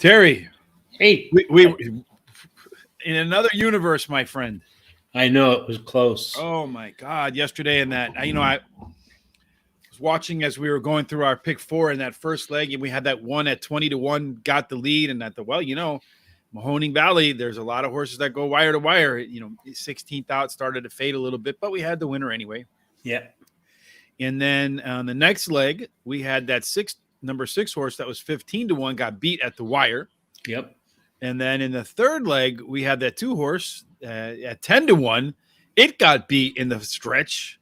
Terry, Hey, we in another universe, my friend. I know it was close. Oh my God! Yesterday in that, I was watching as we were going through our pick four in that first leg, and we had that one at 20-1, got the lead, and at the Mahoning Valley, there's a lot of horses that go wire to wire. 16th out started to fade a little bit, but we had the winner anyway. Yeah. And then on the next leg, we had that number 6 horse that was 15-1, got beat at the wire. Yep. And then in the third leg, we had that 2 horse at 10-1. It got beat in the stretch.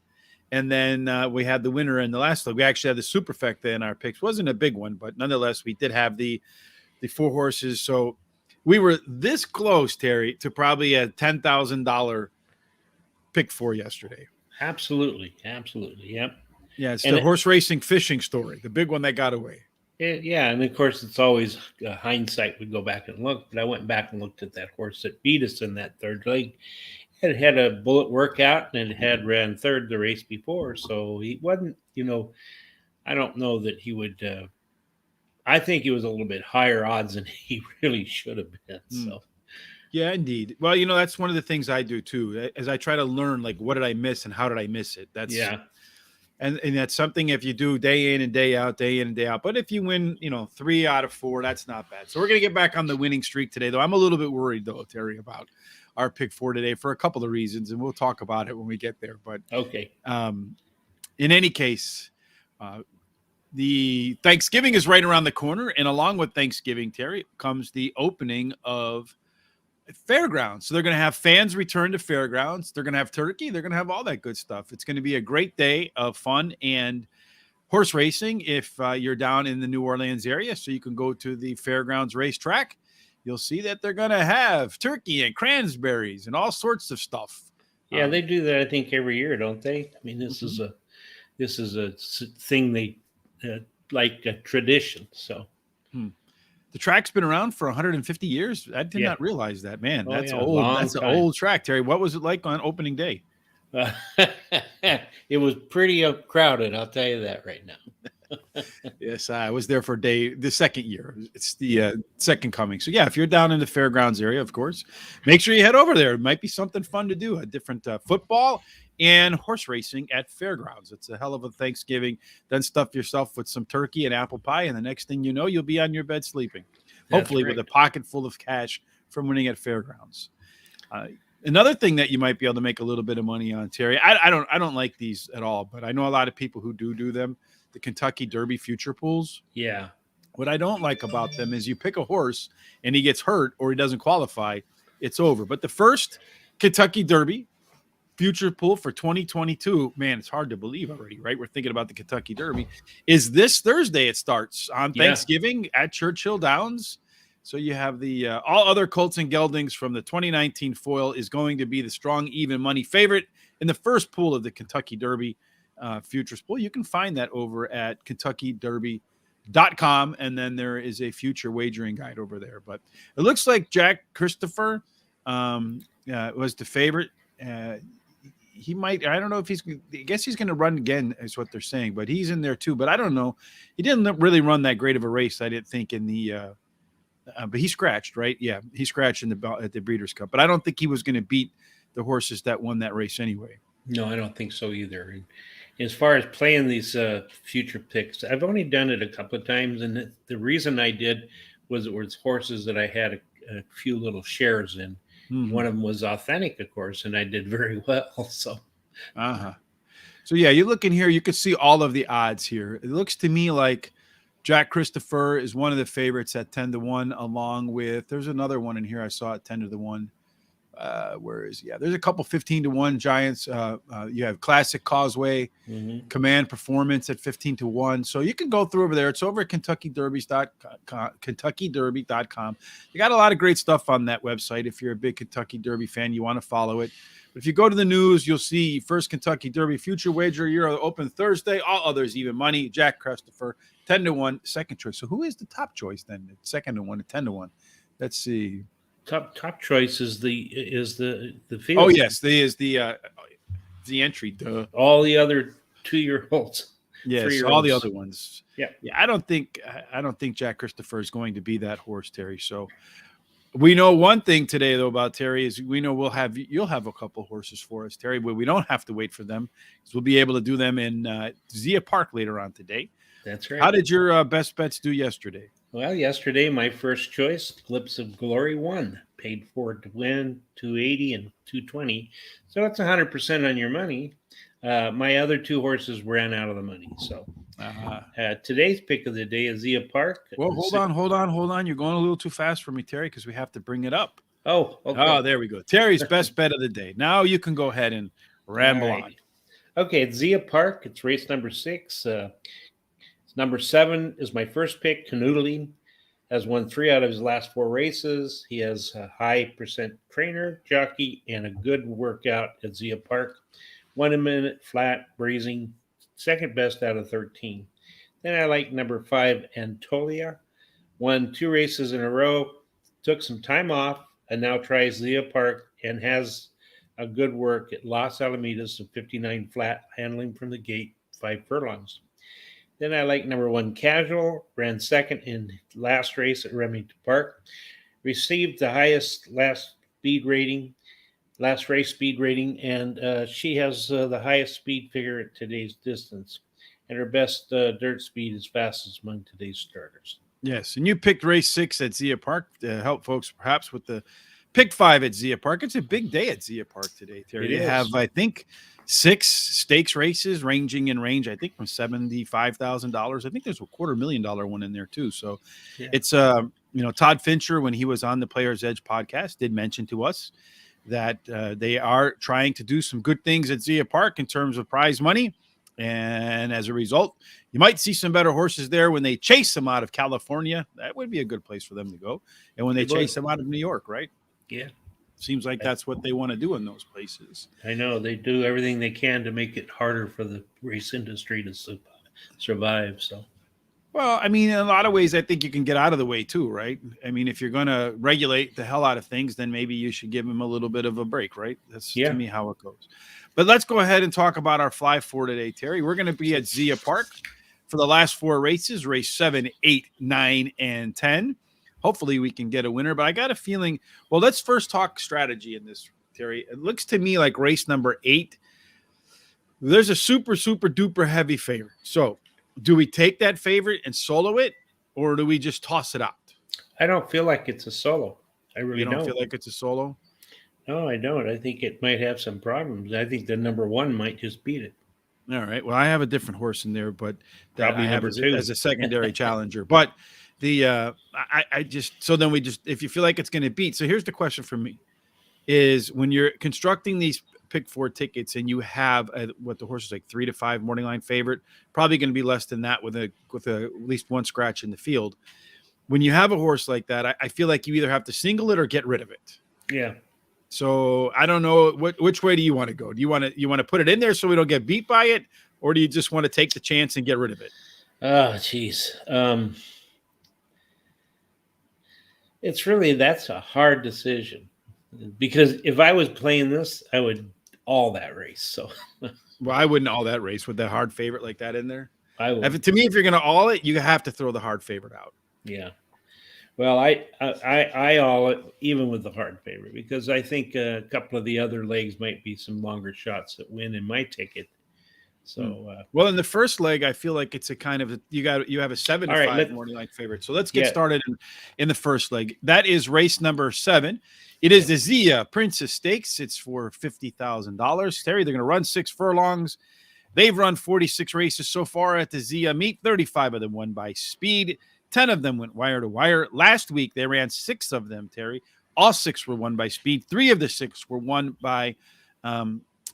And then we had the winner in the last leg. We actually had the Superfecta in our picks. Wasn't a big one, but nonetheless, we did have the 4 horses. So we were this close, Terry, to probably a $10,000 pick 4 yesterday. Absolutely. Yep. Yeah, it's the horse racing fishing story, the big one that got away. Yeah, and of course, it's always hindsight. We go back and look, but I went back and looked at that horse that beat us in that third leg. It had a bullet workout, and it had ran third the race before, so he wasn't. I don't know that he would. I think he was a little bit higher odds than he really should have been. So. Yeah, indeed. Well, that's one of the things I do too, as I try to learn, like, what did I miss and how did I miss it? And that's something if you do day in and day out. But if you win, 3 out of 4, that's not bad. So we're going to get back on the winning streak today, though. I'm a little bit worried, though, Terry, about our pick 4 today for a couple of reasons, and we'll talk about it when we get there. But okay. In any case, the Thanksgiving is right around the corner, and along with Thanksgiving, Terry, comes the opening of Fairgrounds. So they're going to have fans return to Fairgrounds. They're going to have turkey. They're going to have all that good stuff. It's going to be a great day of fun and horse racing if you're down in the New Orleans area. So you can go to the Fairgrounds racetrack. You'll see that they're going to have turkey and cranberries and all sorts of stuff. Yeah, they do that, I think, every year, don't they? I mean, this is a thing they like a tradition. So. The track's been around for 150 years. I did not realize that, man. That's old. That's an old track, Terry. What was it like on opening day? It was pretty crowded. I'll tell you that right now. Yes, I was there for the second year. It's the second coming. So yeah, if you're down in the Fairgrounds area, of course, make sure you head over there. It might be something fun to do. A different football and horse racing at Fairgrounds. It's a hell of a Thanksgiving. Then stuff yourself with some turkey and apple pie, and the next thing you know, you'll be on your bed sleeping. Hopefully with a pocket full of cash from winning at Fairgrounds. Another thing that you might be able to make a little bit of money on, Terry, I don't like these at all, but I know a lot of people who do them, the Kentucky Derby future pools. Yeah. What I don't like about them is you pick a horse and he gets hurt or he doesn't qualify, it's over. But the first Kentucky Derby future pool for 2022, man, it's hard to believe already, right? We're thinking about the Kentucky Derby. Is this Thursday? It starts on Thanksgiving at Churchill Downs. So you have the all other colts and geldings from the 2019 foil is going to be the strong even money favorite in the first pool of the Kentucky Derby futures pool. You can find that over at KentuckyDerby.com, and then there is a future wagering guide over there. But it looks like Jack Christopher was the favorite. He might, I don't know if I guess he's going to run again, is what they're saying, but he's in there too. But I don't know. He didn't really run that great of a race, I didn't think, in the, but he scratched, right? Yeah, he scratched at the Breeders' Cup. But I don't think he was going to beat the horses that won that race anyway. No, I don't think so either. And as far as playing these future picks, I've only done it a couple of times. And the reason I did was it was horses that I had a few little shares in. Mm-hmm. One of them was authentic, of course, and I did very well. So, So yeah, you look in here, you can see all of the odds here. It looks to me like Jack Christopher is one of the favorites at 10-1, along with there's another one in here I saw at 10-1. Where is there's a couple 15-1 giants. You have Classic Causeway, Command Performance at 15-1. So you can go through over there. It's over at KentuckyDerby.com. You got a lot of great stuff on that website. If you're a big Kentucky Derby fan, you want to follow it. But if you go to the news, you'll see first Kentucky Derby future wager Euro open Thursday. All others even money. Jack Christopher 10-1, second choice. So who is the top choice then? Second to 1 at 10-1. Let's see. Top choice is the field. Oh yes, the entry. Duh. All the other 2-year-olds. Yes, all the 3-year-olds. other ones. Yeah, Yeah, I don't think Jack Christopher is going to be that horse, Terry. So we know one thing today though about Terry is we know you'll have a couple horses for us, Terry, but we don't have to wait for them because we'll be able to do them in Zia Park later on today. that's How right. did your best bets do yesterday? Well, yesterday my first choice, Glimpse of Glory, won. Paid for it to win 280 and 220, so it's 100% on your money. My other two horses ran out of the money. So Uh, today's pick of the day is Zia Park. well, hold on. You're going a little too fast for me, Terry, because we have to bring it up. Oh, Oh, okay. there we go. Terry's best bet of the day. Now you can go ahead and All ramble on. right. Okay, it's Zia Park. It's race number 6. Number 7 is my first pick. Canoodling has won 3 out of his last 4 races. He has a high percent trainer, jockey, and a good workout at Zia Park. 1 a minute flat, breezing, second best out of 13. Then I like number 5, Antolia. Won 2 races in a row, took some time off, and now tries Zia Park and has a good work at Los Alamitos of 59 flat, handling from the gate, 5 furlongs. Then I like number 1, Casual, ran second in last race at Remington Park, received the highest last race speed rating, and she has the highest speed figure at today's distance, and her best dirt speed is fastest among today's starters. Yes, and you picked race 6 at Zia Park to help folks perhaps with the pick 5 at Zia Park. It's a big day at Zia Park today, Terry. It You have, is. I think, 6 stakes races ranging in range, I think, from $75,000. I think there's a $250,000 one in there too. So Yeah. it's Todd Fincher, when he was on the Players Edge podcast, did mention to us that they are trying to do some good things at Zia Park in terms of prize money. And as a result, you might see some better horses there when they chase them out of California. That would be a good place for them to go. And when they It would. chase them out of New York, right? Yeah, Seems like that's what they want to do in those places. I know they do everything they can to make it harder for the race industry to survive. So Well, I mean, in a lot of ways, I think you can get out of the way too, right? I mean, if you're going to regulate the hell out of things, then maybe you should give them a little bit of a break, right? That's Yeah. to me how it goes. But let's go ahead and talk about our fly for today, Terry. We're going to be at Zia Park for the last 4 races, race 7, 8, 9, and 10. Hopefully we can get a winner, but I got a feeling, well, let's first talk strategy in this, Terry. It looks to me like race number 8, there's a super, super duper heavy favorite. So do we take that favorite and solo it, or do we just toss it out? I don't feel like it's a solo. I really You don't don't. feel like it's a solo? No, I don't. I think it might have some problems. I think the number 1 might just beat it. All right. Well, I have a different horse in there, but that That'll be I have number 2. as a secondary challenger. But I just, so then we just, if you feel like it's going to beat. So here's the question for me: is when you're constructing these pick 4 tickets and you have what the horse is like 3 to 5 morning line favorite, probably going to be less than that with at least one scratch in the field. When you have a horse like that, I feel like you either have to single it or get rid of it. Yeah. So I don't know which way do you want to go? Do you want to put it in there so we don't get beat by it, or do you just want to take the chance and get rid of it? Oh, geez. That's a hard decision, because if I was playing this, I would all that race. So Well, I wouldn't all that race with that hard favorite like that in there. I would. To me, if you're going to all it, you have to throw the hard favorite out. Yeah. Well, I all it even with the hard favorite, because I think a couple of the other legs might be some longer shots that win in my ticket. So well, in the first leg, I feel like it's a kind of you have a 7 to 5 morning line favorite. So let's get started in the first leg. That is race number 7. It is the Zia Princess Stakes. It's for $50,000. Terry, they're going to run 6 furlongs. They've run 46 races so far at the Zia meet. 35 of them won by speed. 10 of them went wire to wire. Last week, they ran 6 of them, Terry. All 6 were won by speed. 3 of the 6 were won by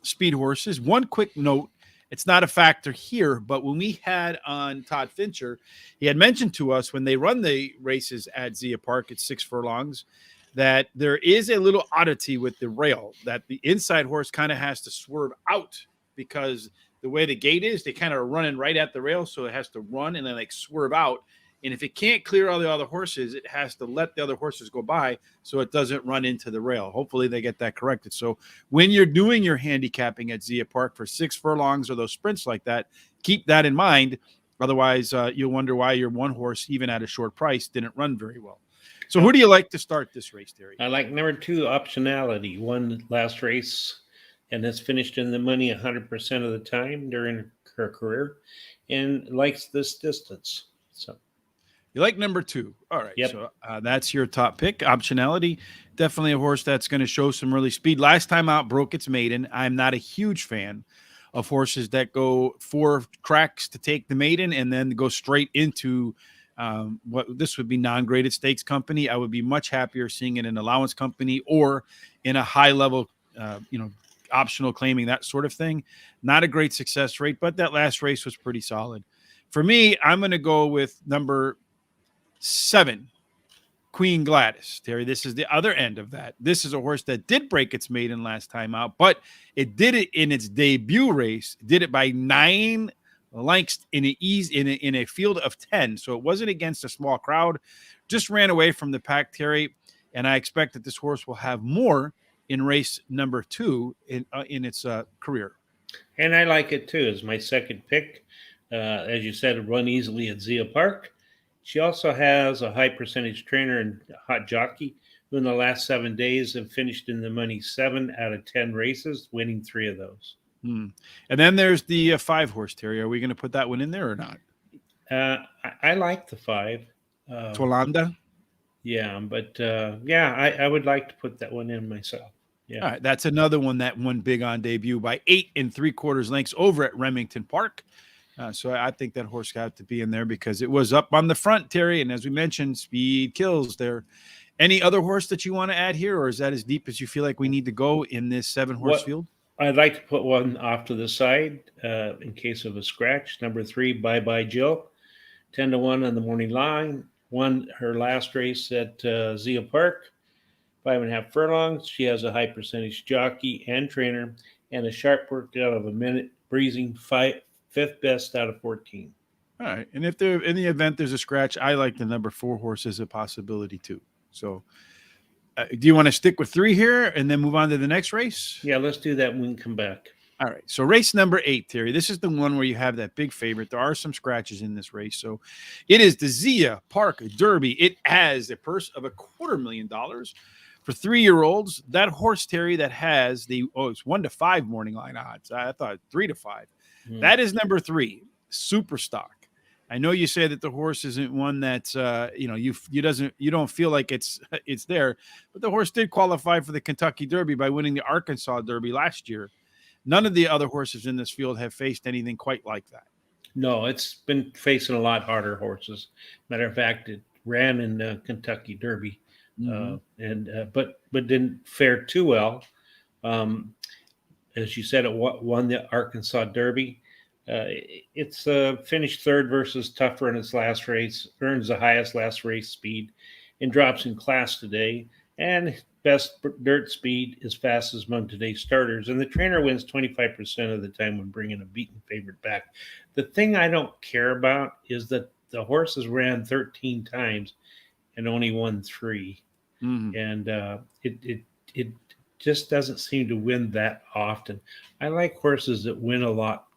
speed horses. One quick note, it's not a factor here, but when we had on Todd Fincher, he had mentioned to us when they run the races at Zia Park at 6 furlongs that there is a little oddity with the rail, that the inside horse kind of has to swerve out because the way the gate is, they kind of running right at the rail, so it has to run and then like swerve out. And if it can't clear all the other horses, it has to let the other horses go by so it doesn't run into the rail. Hopefully they get that corrected. So when you're doing your handicapping at Zia Park for 6 furlongs or those sprints like that, keep that in mind. Otherwise, you'll wonder why your one horse, even at a short price, didn't run very well. So who do you like to start this race, Terry? I like number 2, Optionality. Won last race and has finished in the money 100% of the time during her career, and likes this distance. So you like number 2. All right. Yep. So that's your top pick. Optionality. Definitely a horse that's going to show some really speed. Last time out, broke its maiden. I'm not a huge fan of horses that go 4 cracks to take the maiden and then go straight into what this would be non-graded stakes company. I would be much happier seeing it in allowance company or in a high level, optional claiming, that sort of thing. Not a great success rate, but that last race was pretty solid. For me, I'm going to go with number 7, Queen Gladys. Terry, this is the other end of that. This is a horse that did break its maiden last time out, but it did it in its debut race, did it by 9 lengths in a field of 10. So it wasn't against a small crowd, just ran away from the pack, Terry. And I expect that this horse will have more in race number 2 in its career. And I like it too as my second pick. As you said, run easily at Zia Park. She also has a high percentage trainer and hot jockey who in the last 7 days have finished in the money 7 out of 10 races, winning 3 of those. And then there's the 5 horse, Terry. Are we going to put that one in there or not? I like the 5. Tolanda? Yeah, but I would like to put that one in myself. Yeah. All right, that's another one that won big on debut by 8 3/4 lengths over at Remington Park. So I think that horse got to be in there because it was up on the front, Terry. And as we mentioned, speed kills there. Any other horse that you want to add here, or is that as deep as you feel like we need to go in this 7-horse field? I'd like to put one off to the side in case of a scratch. Number 3, Bye Bye Jill, 10-1 on the morning line. Won her last race at Zia Park, 5.5 furlongs. She has a high percentage jockey and trainer and a sharp workout of a minute, breezing 5th best out of 14. All right. And if there in the event there's a scratch, I like the number 4 horse as a possibility too. So do you want to stick with 3 here and then move on to the next race? Yeah, let's do that when we come back. All right. So race number 8, Terry. This is the one where you have that big favorite. There are some scratches in this race. So it is the Zia Park Derby. It has a purse of $250,000 for 3-year-olds. That horse, Terry, that has it's 1 to 5 morning line odds. I thought 3 to 5. That is number 3, Superstock. I know you say that the horse isn't one that's you don't feel like it's there, but the horse did qualify for the Kentucky Derby by winning the Arkansas Derby last year. None of the other horses in this field have faced anything quite like that. No, it's been facing a lot harder horses. Matter of fact, it ran in the Kentucky Derby, but didn't fare too well. As you said, it won the Arkansas Derby. It's finished 3rd versus tougher in its last race, earns the highest last race speed, and drops in class today. And best dirt speed is fastest among today's starters. And the trainer wins 25% of the time when bringing a beaten favorite back. The thing I don't care about is that the horses ran 13 times and only won 3. And it just doesn't seem to win that often. I like horses that win a lot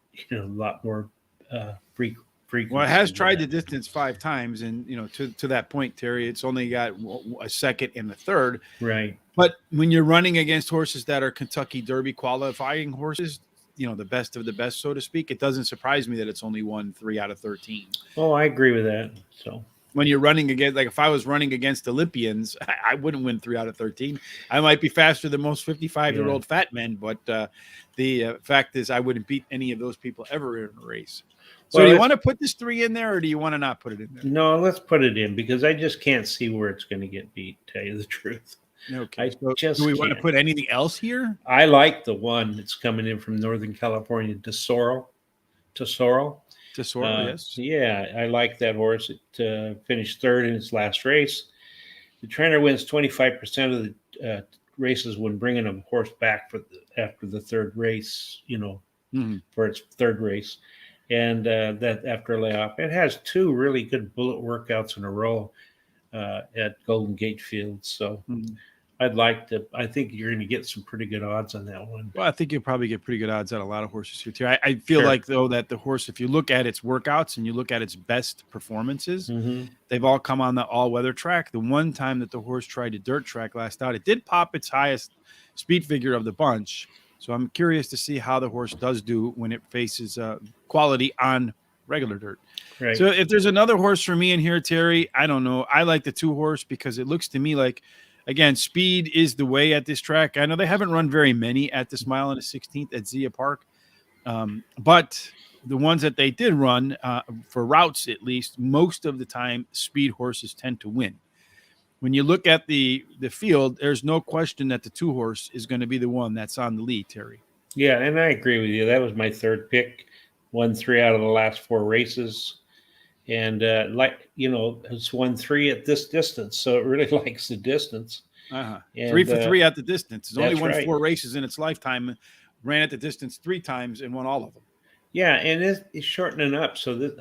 more frequency. Well, it has tried the distance 5 times, and to that point, Terry, it's only got a second and a third. Right. But when you're running against horses that are Kentucky Derby qualifying horses, the best of the best, so to speak, it doesn't surprise me that it's only won 3 out of 13. Oh, I agree with that. So when you're running against, like if I was running against Olympians, I wouldn't win 3 out of 13. I might be faster than most 55-year-old fat men, but the fact is I wouldn't beat any of those people ever in a race. So do you want to put this 3 in there, or do you want to not put it in there? No, let's put it in because I just can't see where it's going to get beat, to tell you the truth. Okay. Do we want to put anything else here? I like the one that's coming in from Northern California, Tesoro. Yes. Yeah, I like that horse. It finished 3rd in its last race. The trainer wins 25% of the races when bringing a horse back after the 3rd race, for its 3rd race. And that after a layoff, it has 2 really good bullet workouts in a row at Golden Gate Field. So I think you're going to get some pretty good odds on that one. Well, I think you'll probably get pretty good odds on a lot of horses here too. I feel Sure. like though that the horse, if you look at its workouts and you look at its best performances, Hmm. they've all come on the all-weather track. The one time that the horse tried a dirt track last out, it did pop its highest speed figure of the bunch. So I'm curious to see how the horse does do when it faces quality on regular dirt. Right. So if there's another horse for me in here, Terry, I don't know. I like the 2-horse because it looks to me like, again, speed is the way at this track. I know they haven't run very many at this mile and a 16th at Zia Park, but the ones that they did run for routes, at least, most of the time, speed horses tend to win. When you look at the field, there's no question that the 2-horse is going to be the one that's on the lead, Terry. Yeah, and I agree with you. That was my third pick. Won 3 out of the last 4 races. And it's won 3 at this distance, so it really likes the distance. Uh-huh. And, 3 for 3 at the distance. It's only that's won right. 4 races in its lifetime, ran at the distance 3 times and won all of them. Yeah, and it's shortening up, so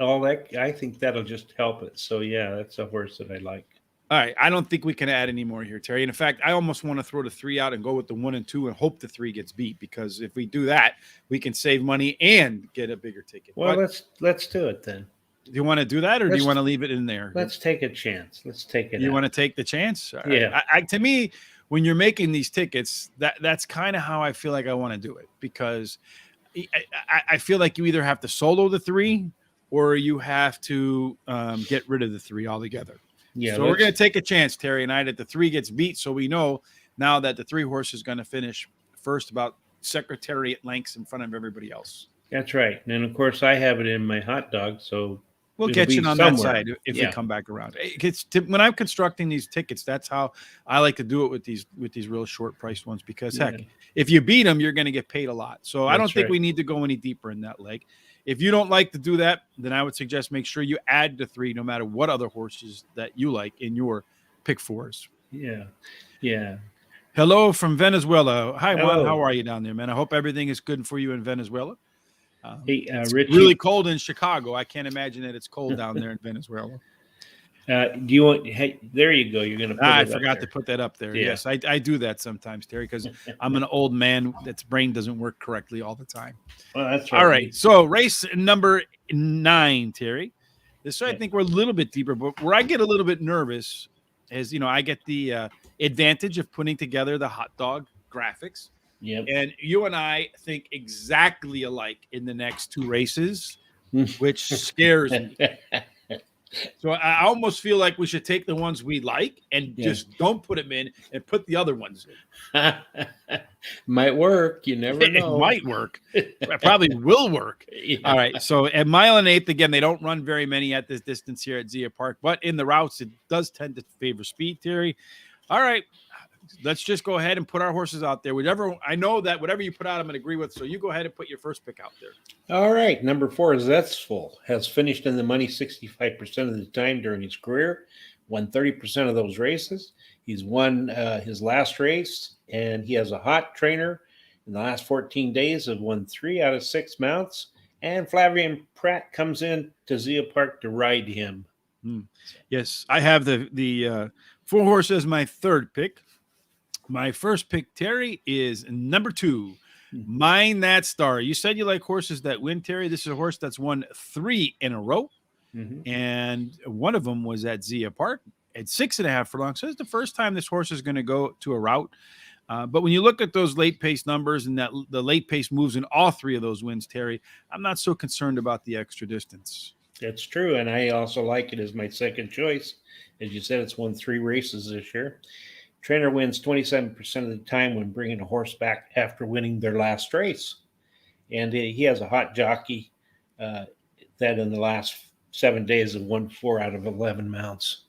I think that'll just help it. So yeah, that's a horse that I like. All right, I don't think we can add any more here, Terry. And in fact, I almost want to throw the 3 out and go with the 1 and 2 and hope the 3 gets beat, because if we do that, we can save money and get a bigger ticket. Well, but let's do it then. do you want to do that, or do you want to leave it in there? Let's take a chance. Let's take it. You out. want to take the chance? All right. Yeah. To me, when you're making these tickets, that's kind of how I feel like I want to do it, because I feel like you either have to solo the 3 or you have to get rid of the 3 altogether. Yeah. So we're going to take a chance, Terry and I, that the 3 gets beat, so we know now that the 3-horse is going to finish first about secretariat lengths in front of everybody else. That's right. And of course, I have it in my hot dog, so we'll it'll catch it be on that somewhere. side if Yeah. we come back around. When I'm constructing these tickets, that's how I like to do it with these real short priced ones, because heck, if you beat them, you're going to get paid a lot. So I don't That's think right. we need to go any deeper in that leg. If you don't like to do that, then I would suggest make sure you add the 3, no matter what other horses that you like in your pick 4s. Yeah. Yeah. Hello from Venezuela. Hi, Juan. Hello. How are you down there, man? I hope everything is good for you in Venezuela. Hey, It's Richie, really cold in Chicago. I can't imagine that it's cold down there in Venezuela. do you want? Hey, there you go. You're going to. I forgot to put that up there. Yeah. Yes, I do that sometimes, Terry, because I'm an old man that's brain doesn't work correctly all the time. Well, that's right. All right, so race number 9, Terry. This I think we're a little bit deeper, but where I get a little bit nervous is, I get the advantage of putting together the hot dog graphics. Yep. And you and I think exactly alike in the next 2 races, which scares me. So I almost feel like we should take the ones we like and just don't put them in and put the other ones in. Might work. You never know. It might work. It probably will work. Yeah. All right. So at mile and 1/8, again, they don't run very many at this distance here at Zia Park, but in the routes, it does tend to favor speed, Terry. All right. Let's just go ahead and put our horses out there. I know that whatever you put out, I'm going to agree with. So you go ahead and put your first pick out there. All right. Number 4 is Zestful. Has finished in the money 65% of the time during his career. Won 30% of those races. He's won his last race, and he has a hot trainer. In the last 14 days, have won 3 out of 6 mounts. And Flavian Pratt comes in to Zia Park to ride him. Yes, I have the 4-horse as my third pick. My first pick, Terry, is number 2, Mine That Star. You said you like horses that win, Terry. This is a horse that's won 3 in a row, and one of them was at Zia Park at 6.5 furlongs. So it's the first time this horse is going to go to a route. But when you look at those late pace numbers and that the late pace moves in all 3 of those wins, Terry, I'm not so concerned about the extra distance. That's true, and I also like it as my second choice. As you said, it's won 3 races this year. Trainer wins 27% of the time when bringing a horse back after winning their last race. And he has a hot jockey that in the last 7 days have won 4 out of 11 mounts.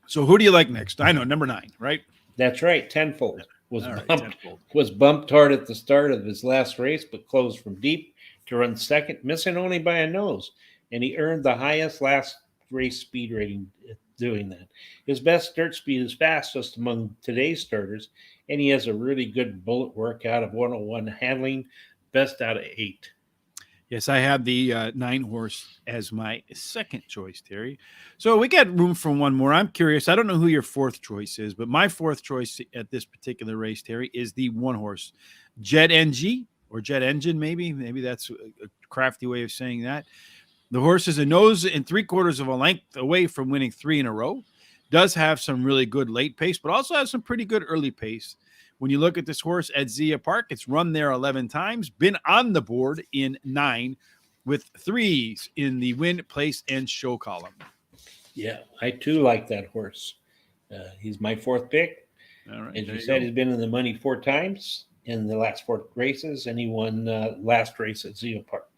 So who do you like next? I know, number 9, right? That's right. Tenfold was All right, bumped, Tenfold. was bumped hard at the start of his last race, but closed from deep to run second, missing only by a nose. And he earned the highest last race speed rating doing that. His best dirt speed is fastest among today's starters, and he has a really good bullet workout of 101 handling, best out of 8. Yes, I have the 9 horse as my second choice, Terry. So we got room for one more. I'm curious. I don't know who your fourth choice is, but my fourth choice at this particular race, Terry, is the 1 horse Jet NG or Jet Engine. Maybe that's a crafty way of saying that. The horse is a nose and 3/4 of a length away from winning 3 in a row. Does have some really good late pace, but also has some pretty good early pace. When you look at this horse at Zia Park, it's run there 11 times, been on the board in 9 with 3s in the win, place, and show column. Yeah, I too like that horse. He's my fourth pick. All right. As you said, go. he's been in the money 4 times in the last 4 races, and he won last race at Zia Park.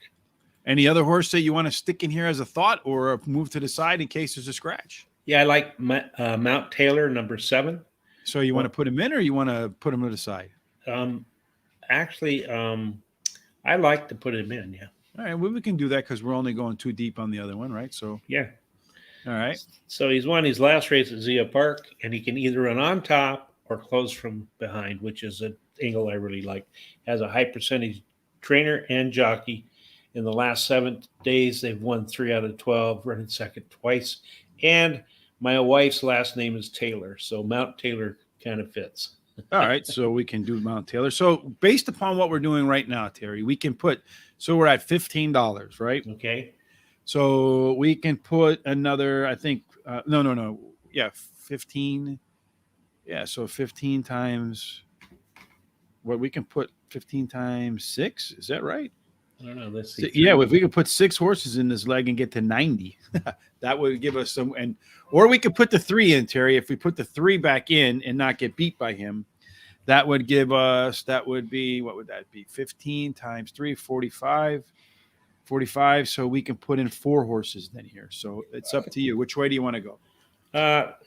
Any other horse that you want to stick in here as a thought or move to the side in case there's a scratch? Yeah, I like Mount Taylor, number 7. So you want to put him in or you want to put him to the side? Actually, I like to put him in, yeah. All right, well, we can do that because we're only going too deep on the other one, right? So, Yeah. all right. So he's won his last race at Zia Park, and he can either run on top or close from behind, which is an angle I really like. Has a high percentage trainer and jockey. In the last 7 days, they've won 3 out of 12, running second twice. And my wife's last name is Taylor, so Mount Taylor kind of fits. All right, so we can do Mount Taylor. So based upon what we're doing right now, Terry, we can put. So we're at $15, right? Okay. So we can put another. I think no. Yeah, 15. Yeah, so 15 times. What we can put 15 times 6. Is that right? I don't know. Let's see. So, yeah, if we could put 6 horses in this leg and get to 90, that would give us some. Or we could put the 3 in, Terry. If we put the 3 back in and not get beat by him, that would give us. That would be, what would that be? 15 times 3, 45. 45. So we can put in 4 horses then here. So it's up to you. Which way do you want to go?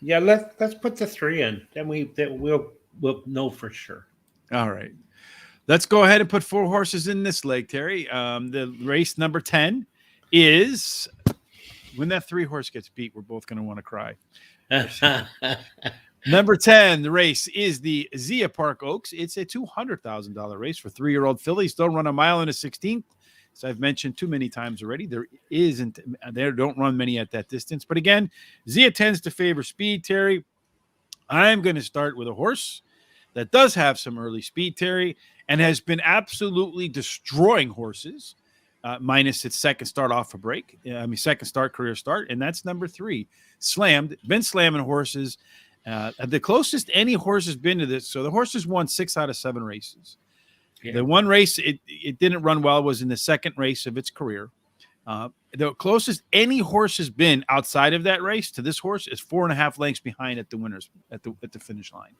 Yeah, let's put the 3 in. Then we'll know for sure. All right. Let's go ahead and put 4 horses in this leg, Terry. The race number 10 is when that 3 horse gets beat, we're both going to want to cry. Number 10, the race is the Zia Park Oaks. It's a $200,000 race for 3-year-old fillies. Don't run a mile and a 16th. As I've mentioned too many times already, they don't run many at that distance. But again, Zia tends to favor speed, Terry. I'm going to start with a horse that does have some early speed, Terry, and has been absolutely destroying horses, minus its second start off a break. Second start, career start, and that's number 3. Been slamming horses. The closest any horse has been to this. So the horse has won 6 out of 7 races. Yeah. The one race it didn't run well was in the second race of its career. The closest any horse has been outside of that race to this horse is 4.5 lengths behind at the winners at the finish line.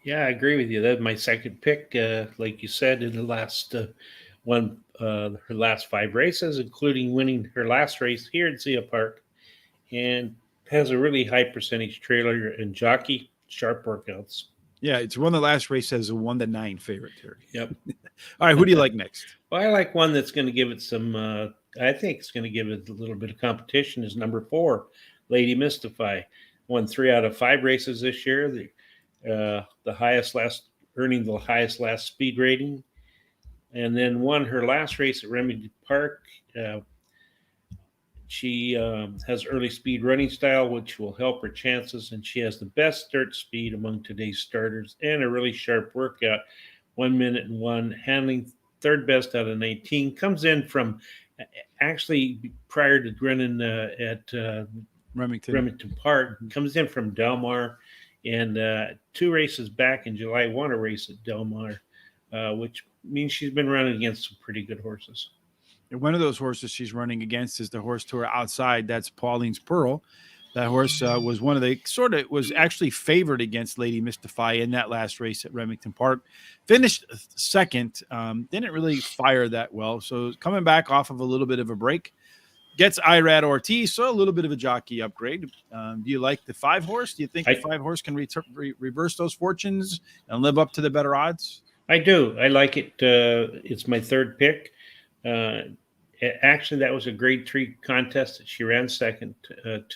Yeah, I agree with you. That's my second pick. Like you said, in the last her last 5 races, including winning her last race here at Zia Park, and has a really high percentage trailer and jockey, sharp workouts. Yeah, it's won the last race as a 1-9 favorite, Terry. Yep. All right, who do you like next? Well, I like one that's going to give it some. I think it's going to give it a little bit of competition. Is number 4, Lady Mystify. Won 3 out of 5 races this year. Earning the highest last speed rating, and then won her last race at Remington Park. She has early speed running style, which will help her chances, and she has the best start speed among today's starters and a really sharp workout. 1 minute and 1, handling third best out of 19. Comes in from actually prior to running at Remington Park. Comes in from Del Mar, and 2 races back in July won a race at Del Mar, which means she's been running against some pretty good horses. And one of those horses she's running against is the horse to her outside. That's Pauline's Pearl. That horse was one of the was actually favored against Lady Mystify in that last race at Remington Park. Finished second. Didn't really fire that well. So coming back off of a little bit of a break. Gets Irad Ortiz, so a little bit of a jockey upgrade. Do you like the 5 horse? Do you think the 5 horse can reverse those fortunes and live up to the better odds? I do. I like it. It's my third pick. Actually, that was a grade 3 contest that she ran second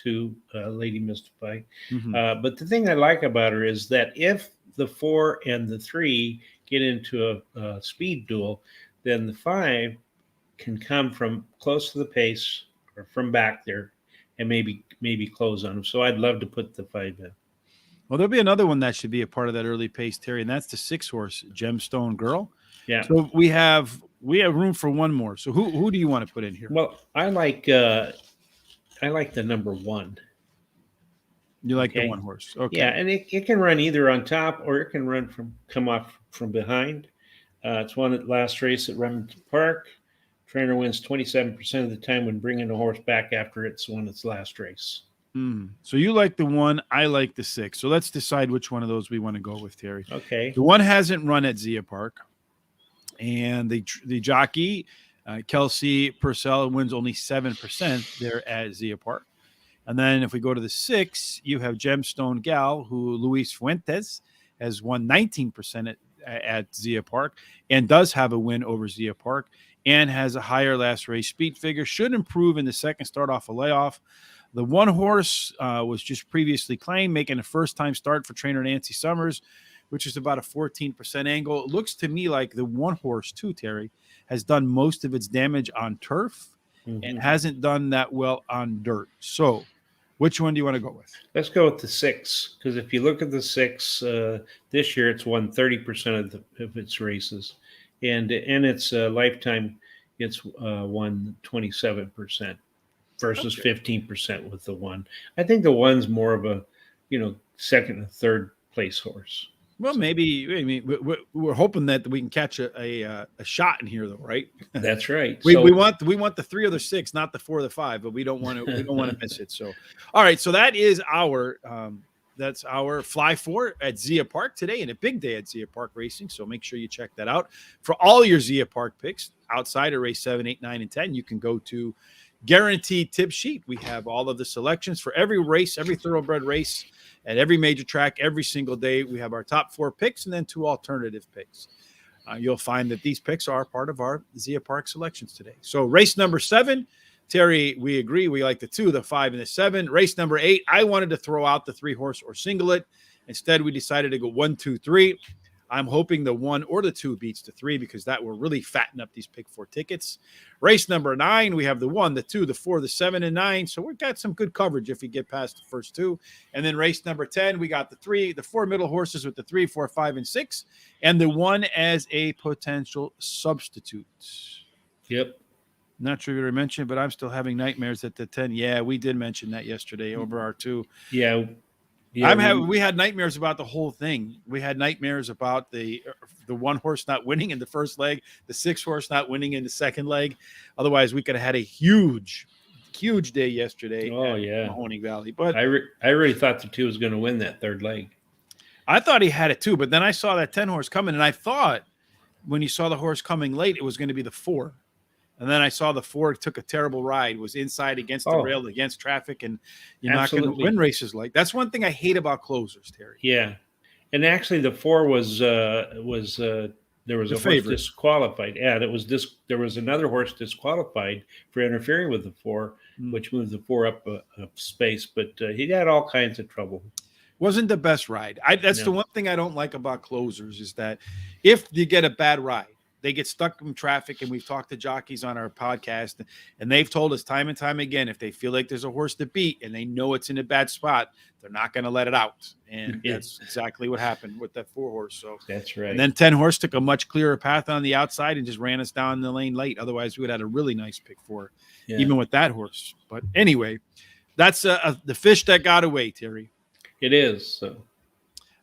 to Lady Mystify. Mm-hmm. But the thing I like about her is that if the 4 and the 3 get into a speed duel, then the 5 can come from close to the pace or from back there and maybe close on them. So I'd love to put the 5 in. Well, there'll be another one that should be a part of that early pace, Terry, and that's the 6-horse Gemstone Girl. Yeah. So we have room for one more. So who do you want to put in here? Well, I like the number 1. You like the Okay. 1-horse. Okay. Yeah, and it can run either on top or it can come off from behind. It's one at last race at Remington Park. Trainer wins 27% of the time when bringing a horse back after it's won its last race. So you like the 1, I like the 6. So let's decide which one of those we want to go with, Terry. Okay. The 1 hasn't run at Zia Park, and the jockey, Kelsey Purcell, wins only 7% there at Zia Park. And then if we go to the 6, you have Gemstone Gal, who Luis Fuentes has won 19% at Zia Park and does have a win over Zia Park and has a higher last race speed figure. Should improve in the second start off a layoff. The 1-horse was just previously claimed, making a first-time start for trainer Nancy Summers, which is about a 14% angle. It looks to me like the 1-horse, too, Terry, has done most of its damage on turf and hasn't done that well on dirt. So which one do you want to go with? Let's go with the 6, because if you look at the 6, this year it's won 30% of its races, and in its lifetime, it's won 27% versus 15% with the 1. I think the 1's more of a, second and third place horse. Well, maybe. I mean, we're hoping that we can catch a shot in here, though, right? That's right. We want the 3 or the 6, not the 4 or the 5, but we don't want to miss it. So, all right. So that is our Fly 4 at Zia Park today, and a big day at Zia Park Racing. So make sure you check that out for all your Zia Park picks outside of race 7, 8, 9, and 10. You can go to Guaranteed Tip Sheet. We have all of the selections for every race, every thoroughbred race at every major track every single day. We have our top 4 picks and then 2 alternative picks. You'll find that these picks are part of our Zia Park selections today. So race number 7, Terry, we agree. We like the 2, the 5, and the 7. Race number 8, I wanted to throw out the 3-horse or singlet. Instead, we decided to go 1, 2, 3. I'm hoping the 1 or the 2 beats the 3 because that will really fatten up these pick 4 tickets. Race number 9, we have the 1, the 2, the 4, the 7, and 9. So we've got some good coverage if we get past the first 2. And then race number 10, we got the 3, the 4 middle horses with the 3, 4, 5, and 6, and the 1 as a potential substitute. Yep. Not sure if you mentioned, but I'm still having nightmares at the 10. Yeah, we did mention that yesterday over our 2. Yeah. We had nightmares about the whole thing. We had nightmares about the 1-horse not winning in the first leg, the 6-horse not winning in the second leg. Otherwise, we could have had a huge day yesterday. At Mahoning Valley. But I really thought the 2 was going to win that third leg. I thought he had it too, but then I saw that 10-horse coming, and I thought when you saw the horse coming late, it was going to be the 4. And then I saw the 4 took a terrible ride, was inside against the rail, against traffic, and you're not going to win races like that's one thing I hate about closers, Terry. Yeah, and actually the 4 was there was a horse disqualified. Yeah, there was another horse disqualified for interfering with the 4, which moved the 4 up space, but he had all kinds of trouble. Wasn't the best ride. That's the one thing I don't like about closers is that if you get a bad ride, they get stuck in traffic, and we've talked to jockeys on our podcast, and they've told us time and time again, if they feel like there's a horse to beat and they know it's in a bad spot, they're not going to let it out. And that's exactly what happened with that 4-horse. So that's right. And then 10-horse took a much clearer path on the outside and just ran us down the lane late. Otherwise, we would have had a really nice pick 4, even with that horse. But anyway, that's the fish that got away, Terry. It is. So.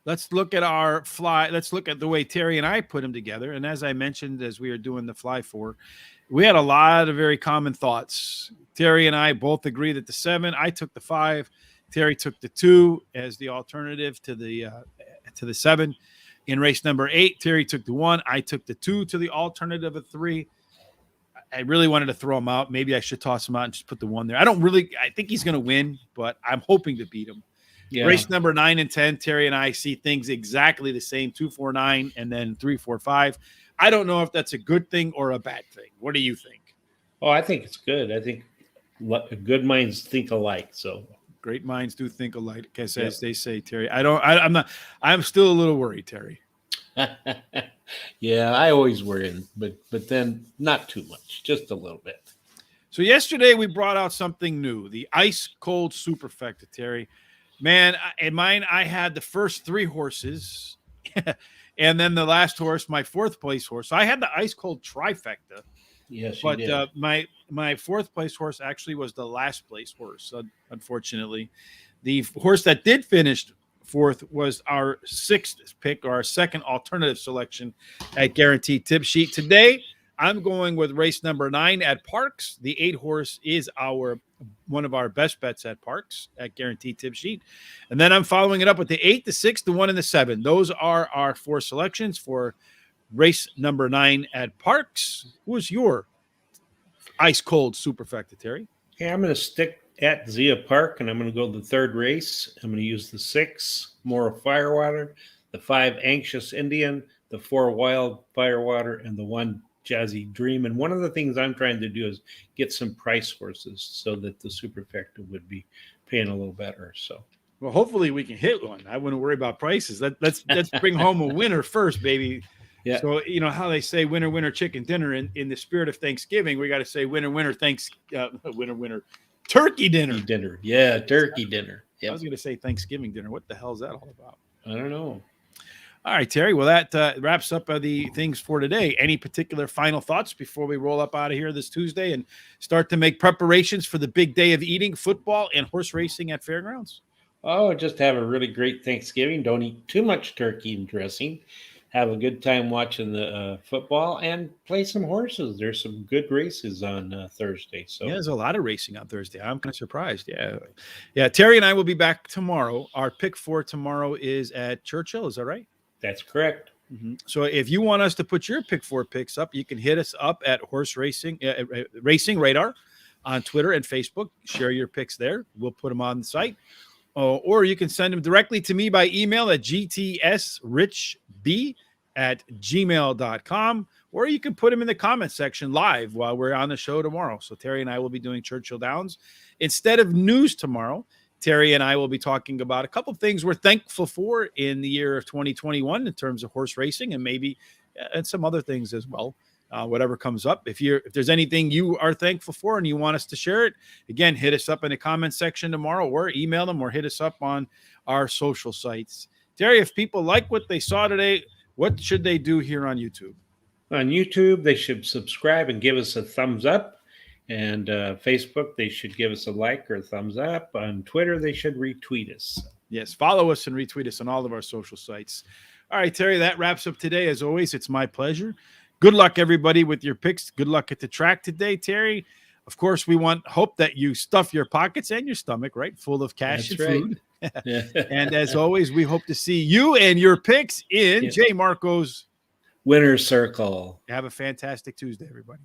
Let's look at our fly. Let's look at the way Terry and I put them together. And as I mentioned, as we were doing the Fly 4, we had a lot of very common thoughts. Terry and I both agree that the 7, I took the 5. Terry took the 2 as the alternative to the 7. In race number 8, Terry took the 1. I took the 2 to the alternative of 3. I really wanted to throw him out. Maybe I should toss him out and just put the 1 there. I think he's going to win, but I'm hoping to beat him. Yeah. Race number 9 and 10, Terry and I see things exactly the same, 2, 4, 9, and then 3, 4, 5. I don't know if that's a good thing or a bad thing. What do you think? Oh, I think it's good. I think good minds think alike. So great minds do think alike, as they say, Terry. I'm still a little worried, Terry. Yeah, I always were in, but then not too much, just a little bit. So yesterday we brought out something new, the ice cold superfecta, Terry. Man, in mine I had the first three horses, and then the last horse, my fourth place horse. So I had the ice cold trifecta, Yes, you but did. my fourth place horse actually was the last place horse. Unfortunately, the horse that did finish fourth was our sixth pick or our second alternative selection at Guaranteed Tip Sheet. Today, I'm going with race number 9 at Parks. The 8 horse is our one of our best bets at Parks at Guaranteed Tip Sheet. And then I'm following it up with the 8, the 6, the 1, and the 7. Those are our 4 selections for race number 9 at Parks. Who's your ice cold superfecta, Terry? Yeah, I'm going to stick at Zia Park, and I'm going to go the third race. I'm going to use the 6, More Firewater, the 5, Anxious Indian, the 4, Wild Firewater, and the 1, Jazzy Dream. And one of the things I'm trying to do is get some price horses so that the superfecta would be paying a little better. So, well, hopefully we can hit one. I wouldn't worry about prices. Let's bring home a winner first, baby. yeah, So you know how they say winner, winner, chicken dinner. In the spirit of Thanksgiving, we got to say winner, winner, winner, winner, turkey dinner. dinner. Yeah, turkey dinner. I Yep. was going to say Thanksgiving dinner. What the hell is that all about? I don't know. All right, Terry. Well, that wraps up the things for today. Any particular final thoughts before we roll up out of here this Tuesday and start to make preparations for the big day of eating football and horse racing at Fairgrounds? Oh, just have a really great Thanksgiving. Don't eat too much turkey and dressing. Have a good time watching the football and play some horses. There's some good races on Thursday. So Yeah, there's a lot of racing on Thursday. I'm kind of surprised. Yeah. Terry and I will be back tomorrow. Our pick for tomorrow is at Churchill. Is that right? that's correct. So if you want us to put your pick 4 picks up, you can hit us up at Horse Racing Racing Radar on Twitter and Facebook. Share your picks there. We'll put them on the site. Or you can send them directly to me by email at gtsrichb@gmail.com. Or you can put them in the comment section live while we're on the show tomorrow. So Terry and I will be doing Churchill Downs. Instead of news tomorrow, Terry and I will be talking about a couple of things we're thankful for in the year of 2021 in terms of horse racing and maybe and some other things as well. Whatever comes up. If there's anything you are thankful for and you want us to share it, again, hit us up in the comment section tomorrow or email them or hit us up on our social sites. Terry, if people like what they saw today, what should they do here on YouTube? On YouTube, they should subscribe and give us a thumbs up. And Facebook, they should give us a like or a thumbs up. On Twitter, they should retweet us. Yes, follow us and retweet us on all of our social sites. All right, Terry, that wraps up today. As always, it's my pleasure. Good luck, everybody, with your picks. Good luck at the track today, Terry. Of course, we hope that you stuff your pockets and your stomach, right, full of cash That's and right. food. And as always, we hope to see you and your picks in J. Marco's Winner's Circle. Have a fantastic Tuesday, everybody.